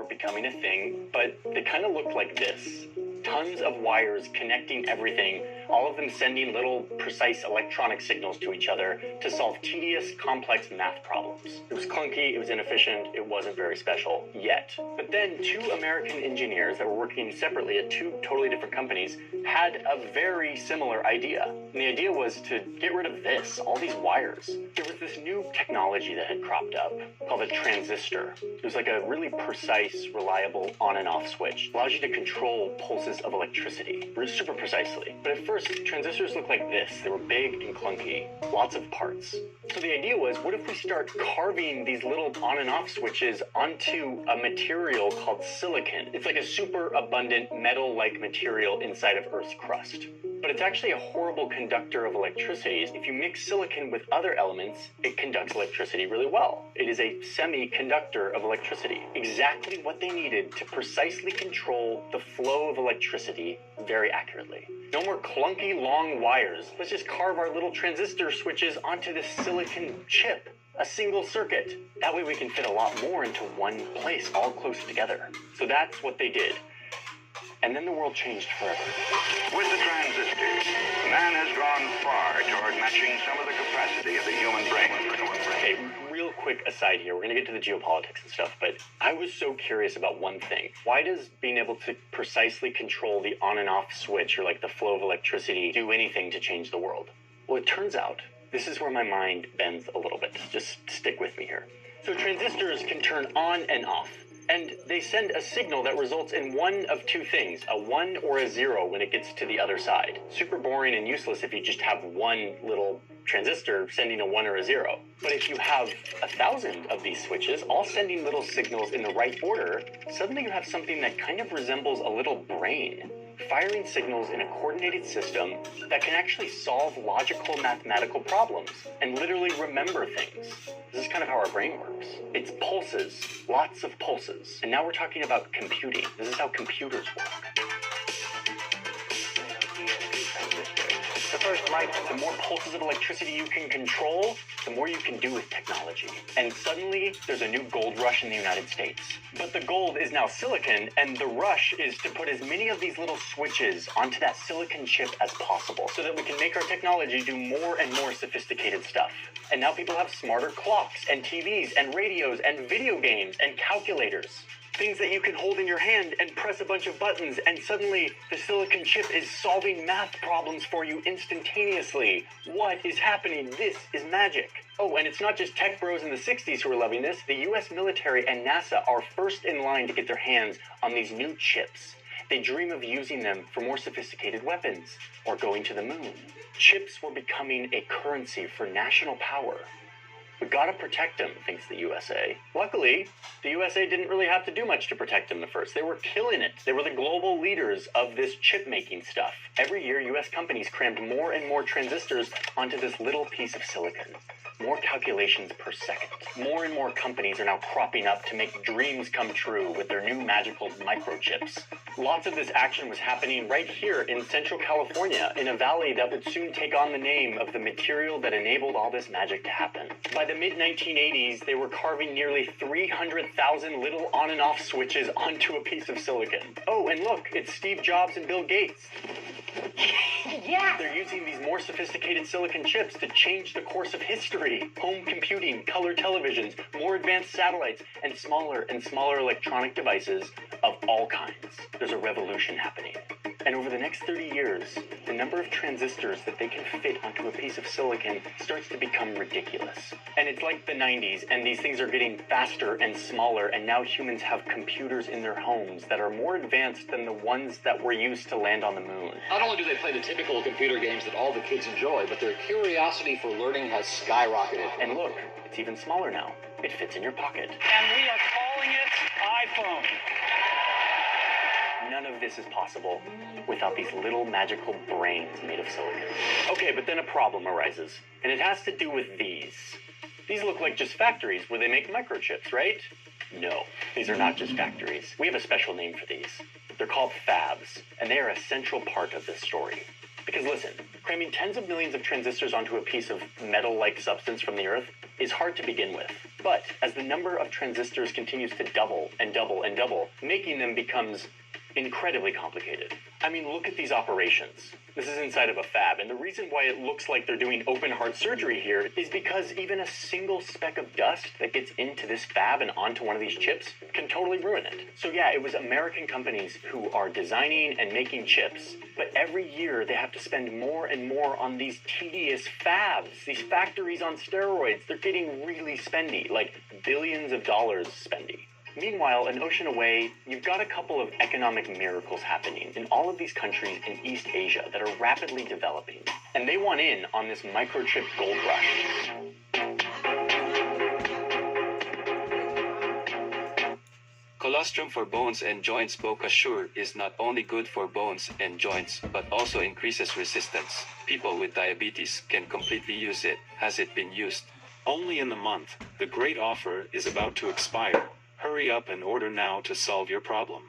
were becoming a thing, but they kind of looked like this. Tons of wires connecting everything, all of them sending little precise electronic signals to each other to solve tedious, complex math problems. It was clunky, it was inefficient, it wasn't very special, yet. But then 2 American engineers that were working separately at 2 totally different companies had a very similar idea. And the idea was to get rid of this, all these wires. There was this new technology that had cropped up called a transistor. It was like a really precise, reliable on and off switch. It allows you to control pulses of electricity super precisely. But at first, transistors looked like this. They were big and clunky, lots of parts. So the idea was, what if we start carving these little on and off switches onto a material called silicon? It's like a super abundant metal-like material inside of Earth's crust. But it's actually a horrible conductor of electricity. If you mix silicon with other elements, it conducts electricity really well. It is a semiconductor of electricity. Exactly what they needed to precisely control the flow of electricity very accurately. No more clunky long wires. Let's just carve our little transistor switches onto this silicon chip. A single circuit. That way we can fit a lot more into one place, all close together. So that's what they did. And then the world changed forever. With the transistors, man has gone far toward matching some of the capacity of the human brain. Okay, real quick aside here. We're going to get to the geopolitics and stuff, but I was so curious about one thing. Why does being able to precisely control the on and off switch, or like the flow of electricity, do anything to change the world? Well, it turns out, this is where my mind bends a little bit. Just stick with me here. So transistors can turn on and off. And they send a signal that results in one of 2 things, a 1 or a 0 when it gets to the other side. Super boring and useless if you just have one little transistor sending a 1 or a 0. But if you have 1,000 of these switches, all sending little signals in the right order, suddenly you have something that kind of resembles a little brain, firing signals in a coordinated system that can actually solve logical mathematical problems and literally remember things. This is kind of how our brain works. It's pulses, lots of pulses. And now we're talking about computing. This is how computers work. The first, Mike, the more pulses of electricity you can control, the more you can do with technology. And suddenly, there's a new gold rush in the United States. But the gold is now silicon, and the rush is to put as many of these little switches onto that silicon chip as possible, so that we can make our technology do more and more sophisticated stuff. And now people have smarter clocks, and TVs, and radios, and video games, and calculators. Things that you can hold in your hand and press a bunch of buttons, and suddenly the silicon chip is solving math problems for you instantaneously. What is happening? This is magic. Oh, and it's not just tech bros in the 60s who are loving this. The US military and NASA are first in line to get their hands on these new chips. They dream of using them for more sophisticated weapons or going to the moon. Chips were becoming a currency for national power. We gotta protect them, thinks the USA. Luckily, the USA didn't really have to do much to protect them at first. They were killing it. They were the global leaders of this chip-making stuff. Every year, US companies crammed more and more transistors onto this little piece of silicon. More calculations per second. More and more companies are now cropping up to make dreams come true with their new magical microchips. Lots of this action was happening right here in Central California, in a valley that would soon take on the name of the material that enabled all this magic to happen. By the mid-1980s, they were carving nearly 300,000 little on and off switches onto a piece of silicon. Oh, and look, it's Steve Jobs and Bill Gates. Yeah. They're using these more sophisticated silicon chips to change the course of history. Home computing, color televisions, more advanced satellites, and smaller electronic devices of all kinds. There's a revolution happening. And over the next 30 years, the number of transistors that they can fit onto a piece of silicon starts to become ridiculous. And it's like the 90s, and these things are getting faster and smaller, and now humans have computers in their homes that are more advanced than the ones that were used to land on the moon. Not only do they play the typical computer games that all the kids enjoy, but their curiosity for learning has skyrocketed. And look, it's even smaller now. It fits in your pocket. And we are calling it iPhone. None of this is possible without these little magical brains made of silicon. Okay, but then a problem arises, and it has to do with these. These look like just factories where they make microchips, right? No, these are not just factories. We have a special name for these. They're called fabs, and they are a central part of this story. Because listen, cramming tens of millions of transistors onto a piece of metal-like substance from the Earth is hard to begin with. But as the number of transistors continues to double and double and double, making them becomes incredibly complicated. I mean, look at these operations. This is inside of a fab, and the reason why it looks like they're doing open heart surgery here is because even a single speck of dust that gets into this fab and onto one of these chips can totally ruin it. So yeah, it was American companies who are designing and making chips, but every year they have to spend more and more on these tedious fabs, these factories on steroids. They're getting really spendy, like billions of dollars spendy. Meanwhile, an ocean away, you've got a couple of economic miracles happening in all of these countries in East Asia that are rapidly developing. And they want in on this microchip gold rush. Colostrum for bones and joints Bocasure is not only good for bones and joints, but also increases resistance. People with diabetes can completely use it. Has it been used? Only in the month. The great offer is about to expire. Hurry up and order now to solve your problem.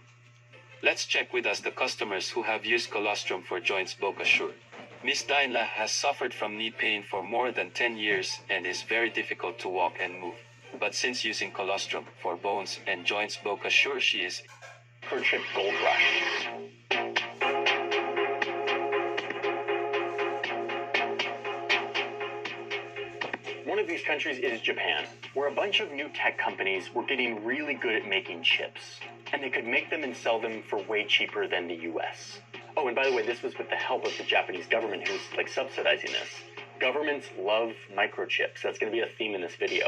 Let's check with us the customers who have used colostrum for joints Bocasure. Miss Dainla has suffered from knee pain for more than 10 years and is very difficult to walk and move. But since using colostrum for bones and joints Bocasure, she is Microchip gold rush. One of these countries is Japan, where a bunch of new tech companies were getting really good at making chips, and they could make them and sell them for way cheaper than the US. Oh, and by the way, this was with the help of the Japanese government who's like subsidizing this. Governments love microchips. That's going to be a theme in this video.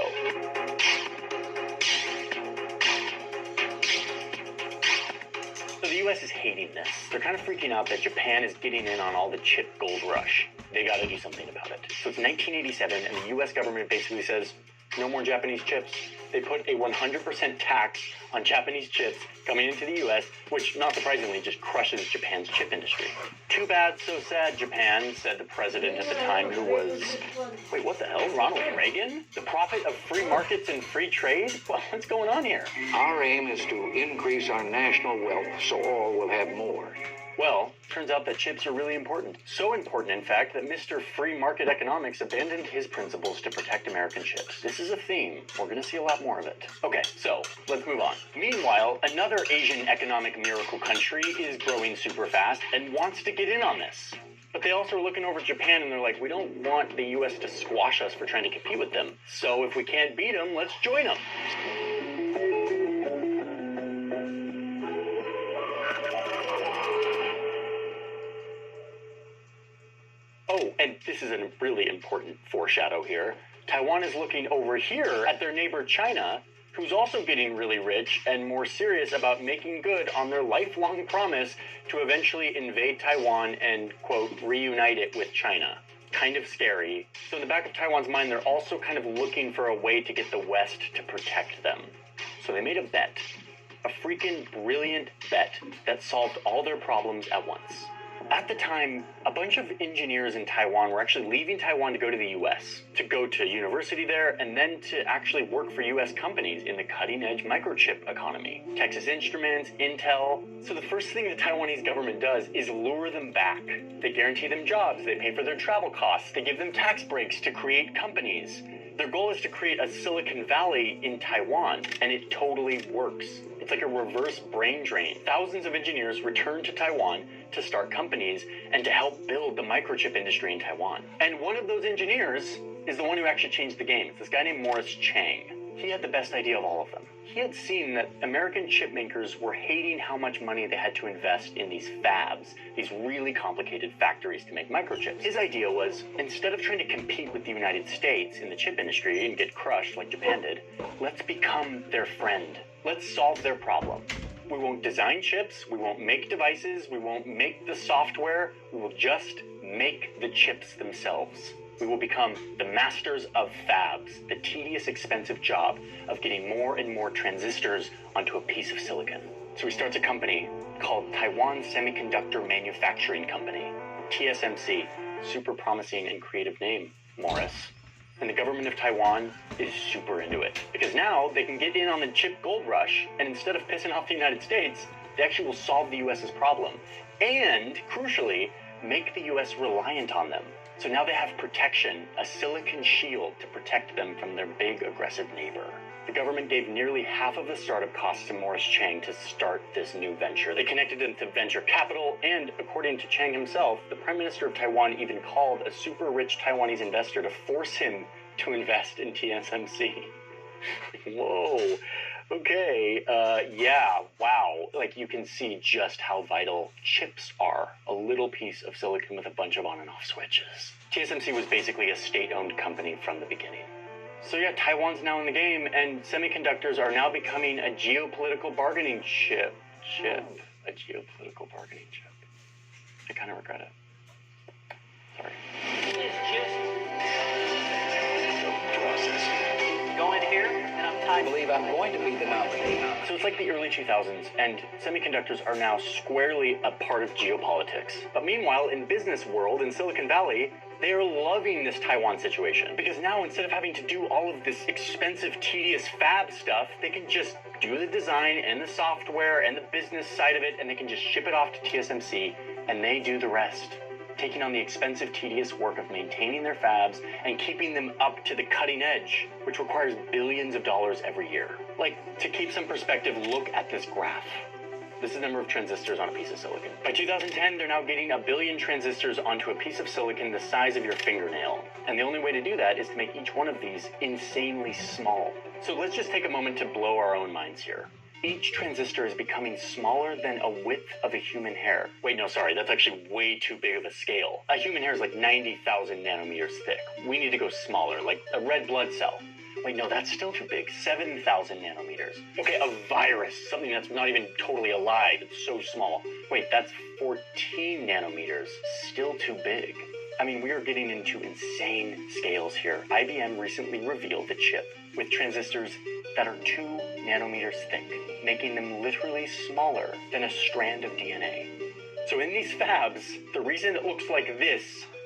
So the US is hating this. They're kind of freaking out that Japan is getting in on all the chip gold rush. They got to do something about it. So it's 1987, and the US government basically says, no more Japanese chips. They put a 100% tax on Japanese chips coming into the US, which, not surprisingly, just crushes Japan's chip industry. Too bad, so sad, Japan, said the president at the time, who was, wait, what the hell, Ronald Reagan? The prophet of free markets and free trade? Well, what's going on here? Our aim is to increase our national wealth so all will have more. Well, turns out that chips are really important. So important, in fact, that Mr. Free Market Economics abandoned his principles to protect American chips. This is a theme. We're going to see a lot more of it. Okay, so let's move on. Meanwhile, another Asian economic miracle country is growing super fast and wants to get in on this. But they also are looking over Japan and they're like, we don't want the US to squash us for trying to compete with them. So if we can't beat them, let's join them. Oh, and this is a really important foreshadow here. Taiwan is looking over here at their neighbor China, who's also getting really rich and more serious about making good on their lifelong promise to eventually invade Taiwan and, quote, reunite it with China. Kind of scary. So in the back of Taiwan's mind, they're also kind of looking for a way to get the West to protect them. So they made a bet. A freaking brilliant bet that solved all their problems at once. At the time, a bunch of engineers in Taiwan were actually leaving Taiwan to go to the US, to go to university there, and then to actually work for US companies in the cutting-edge microchip economy. Texas Instruments, Intel. So the first thing the Taiwanese government does is lure them back. They guarantee them jobs, they pay for their travel costs, they give them tax breaks to create companies. Their goal is to create a Silicon Valley in Taiwan, and it totally works. It's like a reverse brain drain. Thousands of engineers return to Taiwan to start companies and to help build the microchip industry in Taiwan. And one of those engineers is the one who actually changed the game. It's this guy named Morris Chang. He had the best idea of all of them. He had seen that American chip makers were hating how much money they had to invest in these fabs, these really complicated factories to make microchips. His idea was, instead of trying to compete with the United States in the chip industry and get crushed like Japan did, let's become their friend. Let's solve their problem. We won't design chips, we won't make devices, we won't make the software, we will just make the chips themselves. We will become the masters of fabs, the tedious, expensive job of getting more and more transistors onto a piece of silicon. So he starts a company called Taiwan Semiconductor Manufacturing Company, TSMC. Super promising and creative name, Morris. And the government of Taiwan is super into it, because now they can get in on the chip gold rush, and instead of pissing off the United States, they actually will solve the US's problem, and, crucially, make the US reliant on them. So now they have protection, a silicon shield to protect them from their big aggressive neighbor. The government gave nearly half of the startup costs to Morris Chang to start this new venture. They connected him to venture capital, and according to Chang himself, the Prime Minister of Taiwan even called a super rich Taiwanese investor to force him to invest in TSMC. Whoa. Okay, yeah, wow. Like, you can see just how vital chips are. A little piece of silicon with a bunch of on and off switches. TSMC was basically a state-owned company from the beginning. So yeah, Taiwan's now in the game, and semiconductors are now becoming a geopolitical bargaining chip. A geopolitical bargaining chip. I kind of regret it. Sorry. It's just Processing. going here, and I'm I tired. believe I'm going to be the nominee. So it's like the early 2000s, and semiconductors are now squarely a part of geopolitics. But meanwhile, in business world, in Silicon Valley, they are loving this Taiwan situation. Because now, instead of having to do all of this expensive, tedious fab stuff, they can just do the design and the software and the business side of it, and they can just ship it off to TSMC, and they do the rest, taking on the expensive, tedious work of maintaining their fabs and keeping them up to the cutting edge, which requires billions of dollars every year. Like, to keep some perspective, look at this graph. This is the number of transistors on a piece of silicon. By 2010, they're now getting 1 billion transistors onto a piece of silicon the size of your fingernail. And the only way to do that is to make each one of these insanely small. So let's just take a moment to blow our own minds here. Each transistor is becoming smaller than a width of a human hair. Wait, no, sorry, that's actually way too big of a scale. A human hair is like 90,000 nanometers thick. We need to go smaller, like a red blood cell. Wait, no, that's still too big. 7,000 nanometers. Okay, a virus, something that's not even totally alive. It's so small. Wait, that's 14 nanometers. Still too big. I mean, we are getting into insane scales here. IBM recently revealed a chip with transistors that are 2 nanometers thick, making them literally smaller than a strand of DNA. So in these fabs, the reason it looks like this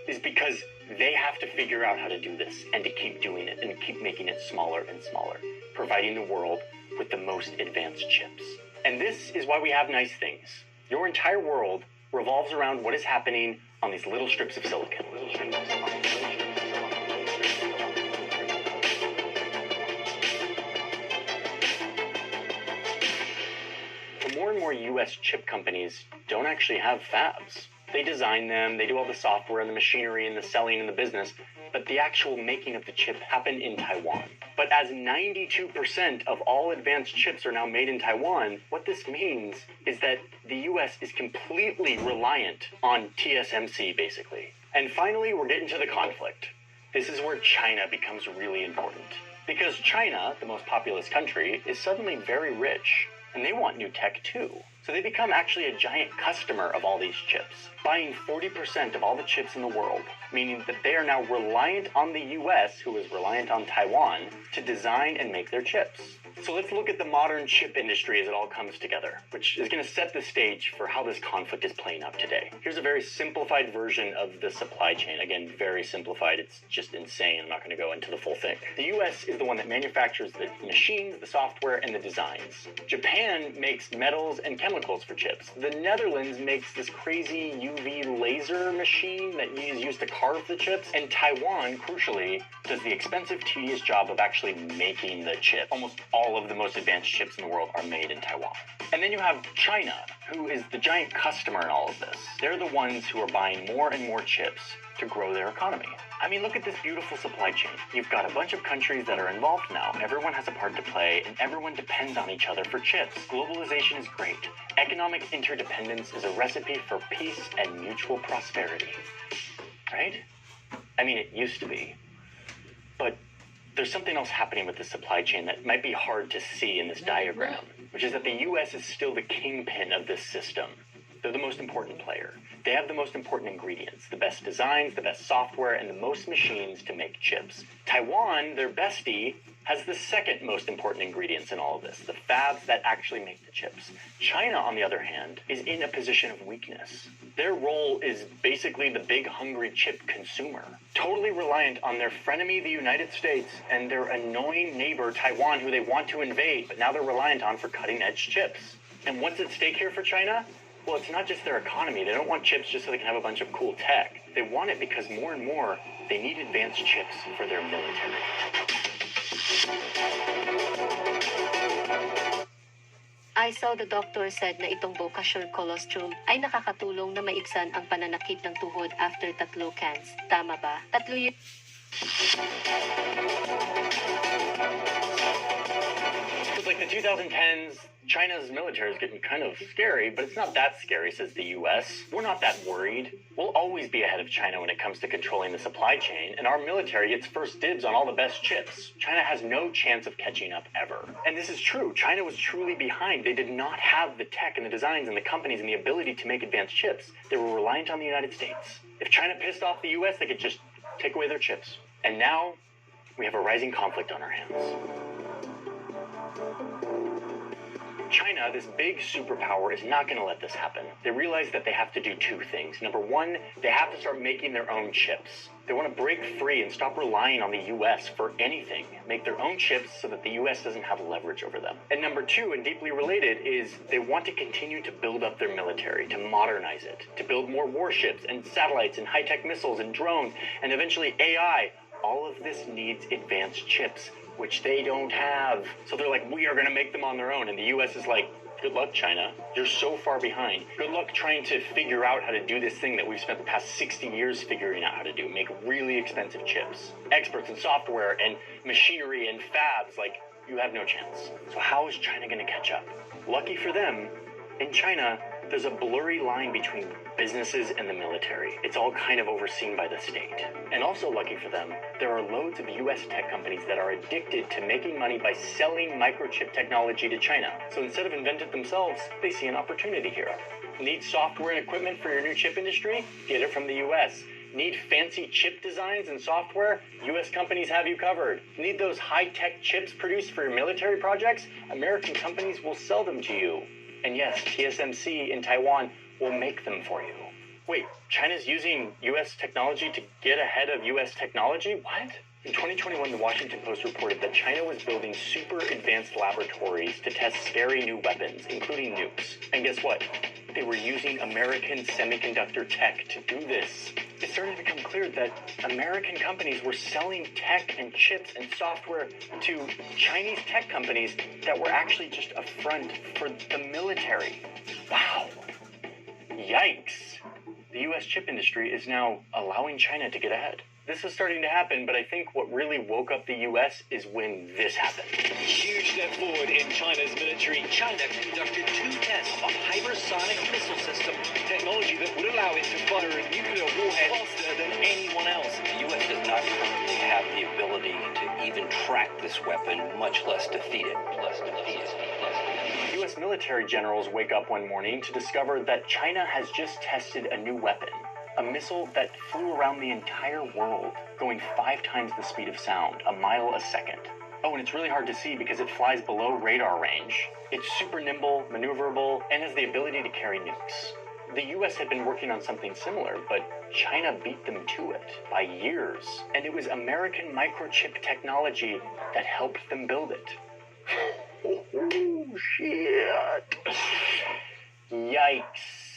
is because they have to figure out how to do this and to keep doing it and keep making it smaller and smaller, providing the world with the most advanced chips. And this is why we have nice things. Your entire world revolves around what is happening on these little strips of silicon. But more and more US chip companies don't actually have fabs. They design them, they do all the software and the machinery and the selling and the business, but the actual making of the chip happen in Taiwan. But as 92% of all advanced chips are now made in Taiwan, what this means is that the US is completely reliant on TSMC, basically. And finally, we're getting to the conflict. This is where China becomes really important. Because China, the most populous country, is suddenly very rich, and they want new tech too. So they become actually a giant customer of all these chips, buying 40% of all the chips in the world, meaning that they are now reliant on the US, who is reliant on Taiwan, to design and make their chips. So let's look at the modern chip industry as it all comes together, which is going to set the stage for how this conflict is playing out today. Here's a very simplified version of the supply chain. Again, very simplified. It's just insane. I'm not going to go into the full thing. The US is the one that manufactures the machines, the software, and the designs. Japan makes metals and chemicals for chips. The Netherlands makes this crazy UV laser machine that is used to carve the chips. And Taiwan, crucially, does the expensive, tedious job of actually making the chip. Almost all of the most advanced chips in the world are made in Taiwan. And then you have China, who is the giant customer in all of this. They're the ones who are buying more and more chips to grow their economy. I mean, look at this beautiful supply chain. You've got a bunch of countries that are involved now. Everyone has a part to play, and everyone depends on each other for chips. Globalization is great. Economic interdependence is a recipe for peace and mutual prosperity. Right? I mean, it used to be. But there's something else happening with the supply chain that might be hard to see in this diagram, which is that the US is still the kingpin of this system. They're the most important player. They have the most important ingredients, the best designs, the best software, and the most machines to make chips. Taiwan, their bestie, has the second most important ingredients in all of this, the fabs that actually make the chips. China, on the other hand, is in a position of weakness. Their role is basically the big hungry chip consumer, totally reliant on their frenemy, the United States, and their annoying neighbor, Taiwan, who they want to invade, but now they're reliant on for cutting-edge chips. And what's at stake here for China? Well, it's not just their economy. They don't want chips just so they can have a bunch of cool tech. They want it because more and more, they need advanced chips for their military. I saw the doctor said na itong Bocasure colostrum ay nakakatulong na maibsan ang pananakit ng tuhod after 3 cans. Tama ba? 3 yun. It's like the 2010s, China's military is getting kind of scary, but it's not that scary, says the US. We're not that worried. We'll always be ahead of China when it comes to controlling the supply chain, and our military gets first dibs on all the best chips. China has no chance of catching up ever. And this is true. China was truly behind. They did not have the tech and the designs and the companies and the ability to make advanced chips. They were reliant on the United States. If China pissed off the US, they could just take away their chips. And now we have a rising conflict on our hands. China, this big superpower, is not going to let this happen. They realize that they have to do 2 things. Number 1, they have to start making their own chips. They want to break free and stop relying on the U.S. for anything. Make their own chips so that the U.S. doesn't have leverage over them. And number 2, and deeply related, is they want to continue to build up their military, to modernize it, to build more warships and satellites and high-tech missiles and drones, and eventually AI. All of this needs advanced chips, which they don't have. So they're like, we are going to make them on their own. And the U.S. is like, good luck, China. You're so far behind. Good luck trying to figure out how to do this thing that we've spent the past 60 years figuring out how to do. Make really expensive chips. Experts in software and machinery and fabs, like, you have no chance. So how is China going to catch up? Lucky for them, in China, there's a blurry line between businesses and the military. It's all kind of overseen by the state. And also lucky for them, there are loads of US tech companies that are addicted to making money by selling microchip technology to China. So instead of invent it themselves, they see an opportunity here. Need software and equipment for your new chip industry? Get it from the US. Need fancy chip designs and software? US companies have you covered. Need those high-tech chips produced for your military projects? American companies will sell them to you. And yes, TSMC in Taiwan will make them for you. Wait, China's using U.S. technology to get ahead of U.S. technology? What? In 2021, the Washington Post reported that China was building super advanced laboratories to test scary new weapons, including nukes. And guess what? They were using American semiconductor tech to do this. It started to become clear that American companies were selling tech and chips and software to Chinese tech companies that were actually just a front for the military. Wow. Yikes. The U.S. chip industry is now allowing China to get ahead. This is starting to happen, but I think what really woke up the U.S. is when this happened. Huge step forward in China's military. China conducted 2 tests of a hypersonic missile system, technology that would allow it to fire a nuclear warhead faster than anyone else. The U.S. does not currently have the ability to even track this weapon, much less defeat it. U.S. military generals wake up one morning to discover that China has just tested a new weapon. A missile that flew around the entire world, going 5 times the speed of sound, a mile a second. Oh, and it's really hard to see because it flies below radar range. It's super nimble, maneuverable, and has the ability to carry nukes. The US had been working on something similar, but China beat them to it by years. And it was American microchip technology that helped them build it. Oh, shit. Yikes.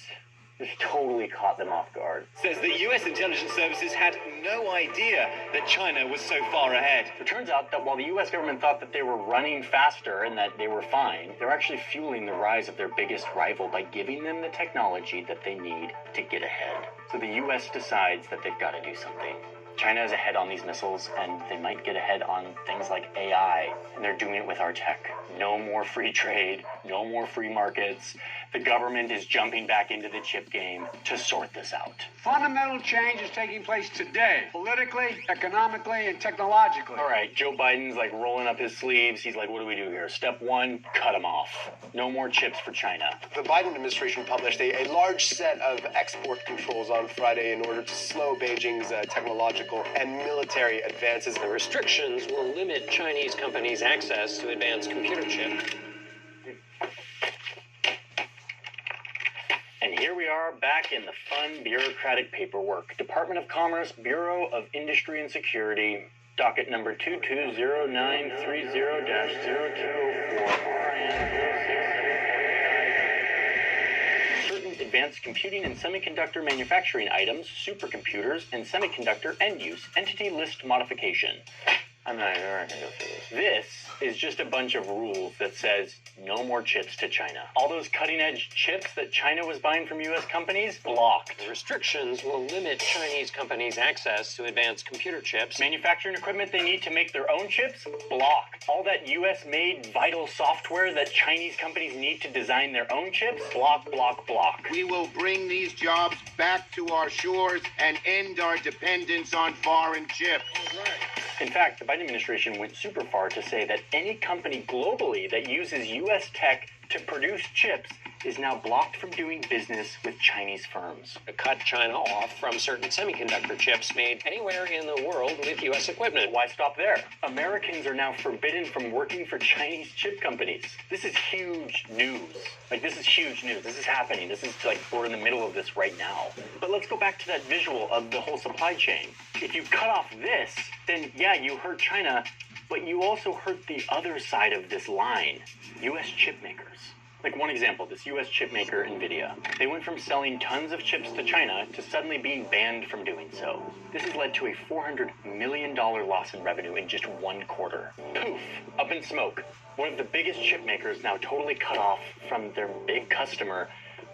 This totally caught them off guard. Says that US intelligence services had no idea that China was so far ahead. It turns out that while the US government thought that they were running faster and that they were fine, they're actually fueling the rise of their biggest rival by giving them the technology that they need to get ahead. So the US decides that they've got to do something. China is ahead on these missiles, and they might get ahead on things like AI, and they're doing it with our tech. No more free trade, no more free markets. The government is jumping back into the chip game to sort this out. Fundamental change is taking place today, politically, economically, and technologically. All right, Joe Biden's like rolling up his sleeves. He's like, what do we do here? Step 1, cut them off. No more chips for China. The Biden administration published a large set of export controls on Friday in order to slow Beijing's technological and military advances. The restrictions will limit Chinese companies' access to advanced computer chips. And here we are back in the fun bureaucratic paperwork. Department of Commerce, Bureau of Industry and Security, docket number 220930-024RN. Certain advanced computing and semiconductor manufacturing items, supercomputers, and semiconductor end-use entity list modification. I'm not gonna go through this. This is just a bunch of rules that says no more chips to China. All those cutting-edge chips that China was buying from U.S. companies, blocked. The restrictions will limit Chinese companies' access to advanced computer chips. Manufacturing equipment they need to make their own chips, blocked. All that U.S.-made vital software that Chinese companies need to design their own chips, block, block, block. We will bring these jobs back to our shores and end our dependence on foreign chips. In fact, the Biden administration went super far to say that any company globally that uses U.S. tech to produce chips is now blocked from doing business with Chinese firms. To cut China off from certain semiconductor chips made anywhere in the world with U.S. equipment. Why stop there? Americans are now forbidden from working for Chinese chip companies. This is huge news. This is huge news. This is happening. This is we're in the middle of this right now. But let's go back to that visual of the whole supply chain. If you cut off this, then yeah, you hurt China, but you also hurt the other side of this line, U.S. chip makers. One example, this U.S. chip maker, NVIDIA. They went from selling tons of chips to China to suddenly being banned from doing so. This has led to a $400 million loss in revenue in just 1 quarter. Poof, up in smoke. One of the biggest chip makers now totally cut off from their big customer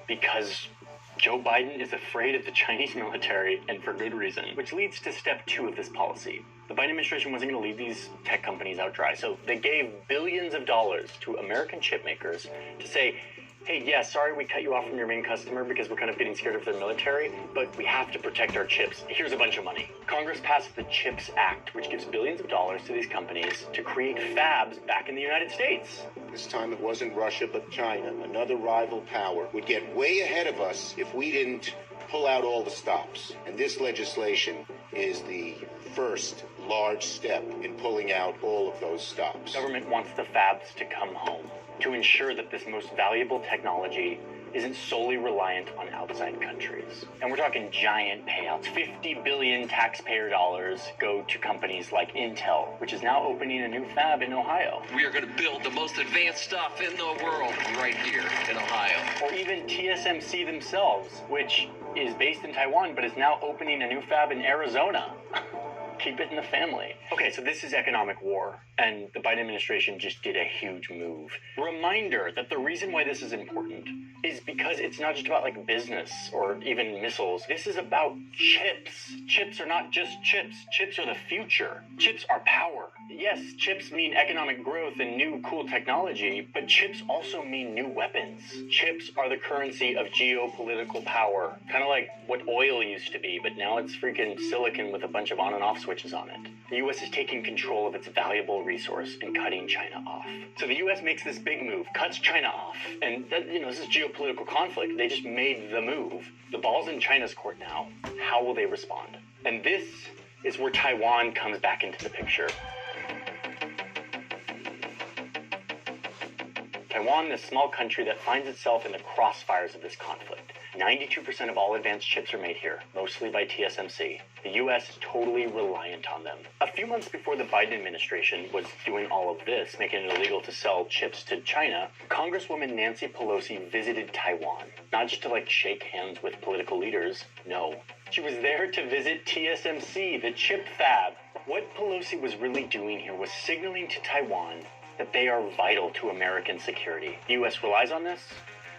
because Joe Biden is afraid of the Chinese military, and for good reason, which leads to step 2 of this policy. The Biden administration wasn't going to leave these tech companies out dry, so they gave billions of dollars to American chip makers to say, hey, yeah, sorry we cut you off from your main customer because we're kind of getting scared of their military, but we have to protect our chips. Here's a bunch of money. Congress passed the CHIPS Act, which gives billions of dollars to these companies to create fabs back in the United States. This time it wasn't Russia, but China, another rival power, would get way ahead of us if we didn't pull out all the stops. And this legislation is the first large step in pulling out all of those stops. Government wants the fabs to come home to ensure that this most valuable technology isn't solely reliant on outside countries. And we're talking giant payouts. 50 billion taxpayer dollars go to companies like Intel, which is now opening a new fab in Ohio. We are going to build the most advanced stuff in the world right here in Ohio. Or even TSMC themselves, which is based in Taiwan, but is now opening a new fab in Arizona. Keep it in the family. Okay, so this is economic war, and the Biden administration just did a huge move. Reminder that the reason why this is important is because it's not just about business or even missiles. This is about chips. Chips are not just chips. Chips are the future. Chips are power. Yes, chips mean economic growth and new cool technology, but chips also mean new weapons. Chips are the currency of geopolitical power. Kind of like what oil used to be, but now it's freaking silicon with a bunch of on and off switches on it. The U.S. is taking control of its valuable resource and cutting China off. So the U.S. makes this big move, cuts China off, and this is geopolitical conflict. They just made the move. The ball's in China's court now. How will they respond? And this is where Taiwan comes back into the picture. Taiwan, this small country that finds itself in the crossfires of this conflict. 92% of all advanced chips are made here, mostly by TSMC. The U.S. is totally reliant on them. A few months before the Biden administration was doing all of this, making it illegal to sell chips to China, Congresswoman Nancy Pelosi visited Taiwan. Not just to shake hands with political leaders, no. She was there to visit TSMC, the chip fab. What Pelosi was really doing here was signaling to Taiwan that they are vital to American security. The U.S. relies on this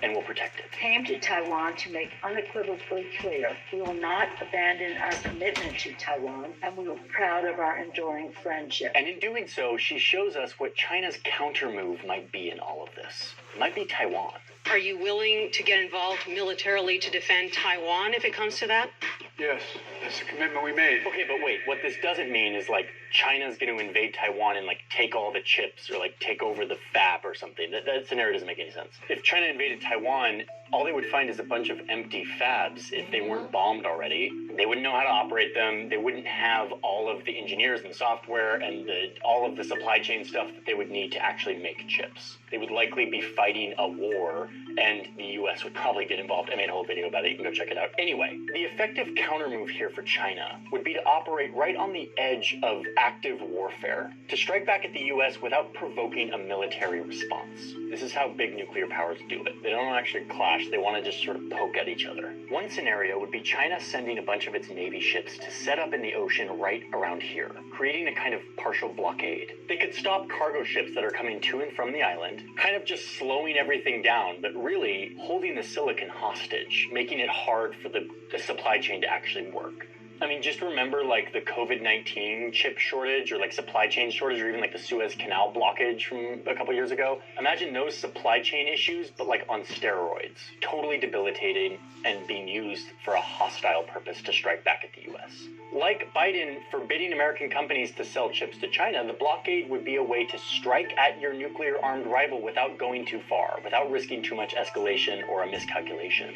and will protect it. Came to Taiwan to make unequivocally clear we will not abandon our commitment to Taiwan, and we are proud of our enduring friendship. And in doing so, she shows us what China's counter move might be in all of this. It might be Taiwan. Are you willing to get involved militarily to defend Taiwan if it comes to that? Yes, that's the commitment we made. Okay, but wait, what this doesn't mean is China's going to invade Taiwan and take all the chips or take over the fab or something. That scenario doesn't make any sense. If China invaded Taiwan, all they would find is a bunch of empty fabs if they weren't bombed already. They wouldn't know how to operate them. They wouldn't have all of the engineers and the software and all of the supply chain stuff that they would need to actually make chips. They would likely be fighting a war, and the U.S. would probably get involved. I made a whole video about it. You can go check it out. Anyway, the effective counter move here for China would be to operate right on the edge of active warfare, to strike back at the US without provoking a military response. This is how big nuclear powers do it. They don't actually clash, they want to just sort of poke at each other. One scenario would be China sending a bunch of its Navy ships to set up in the ocean right around here, creating a kind of partial blockade. They could stop cargo ships that are coming to and from the island, kind of just slowing everything down, but really holding the silicon hostage, making it hard for the supply chain to actually work. I mean, just remember like the COVID-19 chip shortage or like supply chain shortage or even like the Suez Canal blockage from a couple years ago. Imagine those supply chain issues, but like on steroids, totally debilitating and being used for a hostile purpose to strike back at the US. Like Biden forbidding American companies to sell chips to China, the blockade would be a way to strike at your nuclear-armed rival without going too far, without risking too much escalation or a miscalculation.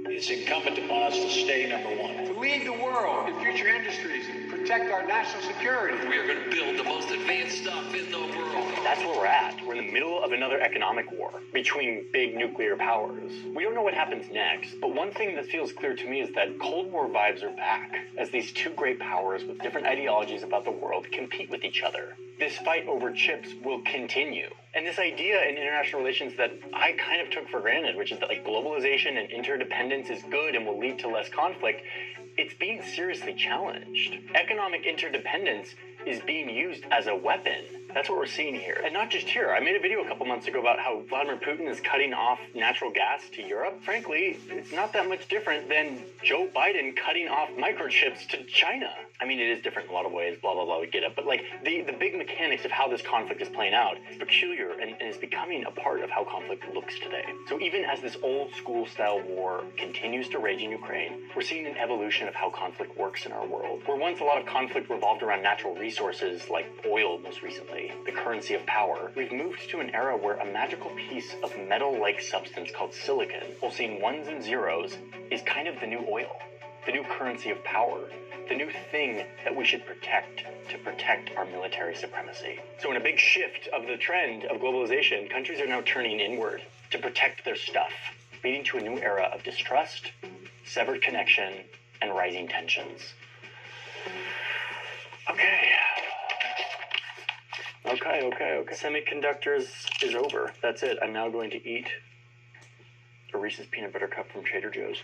It's incumbent upon us to stay number one. To lead the world in future industries and protect our national security. We are going to build the most advanced stuff in the world. That's where we're at. We're in the middle of another economic war between big nuclear powers. We don't know what happens next, but one thing that feels clear to me is that Cold War vibes are back, as these two great powers with different ideologies about the world compete with each other. This fight over chips will continue. And this idea in international relations that I kind of took for granted, which is that like globalization and interdependence is good and will lead to less conflict, it's being seriously challenged. Economic interdependence is being used as a weapon. That's what we're seeing here. And not just here. I made a video a couple months ago about how Vladimir Putin is cutting off natural gas to Europe. Frankly, it's not that much different than Joe Biden cutting off microchips to China. I mean, it is different in a lot of ways, blah, blah, blah, we get it. But like the big mechanics of how this conflict is playing out is peculiar and is becoming a part of how conflict looks today. So even as this old school style war continues to rage in Ukraine, we're seeing an evolution of how conflict works in our world. Where once a lot of conflict revolved around natural resources like oil most recently, the currency of power, we've moved to an era where a magical piece of metal-like substance called silicon, pulsing ones and zeros, is kind of the new oil, the new currency of power, the new thing that we should protect to protect our military supremacy. So in a big shift of the trend of globalization, countries are now turning inward to protect their stuff, leading to a new era of distrust, severed connection, and rising tensions. Okay. Semiconductors is over. That's it. I'm now going to eat a Reese's Peanut Butter Cup from Trader Joe's.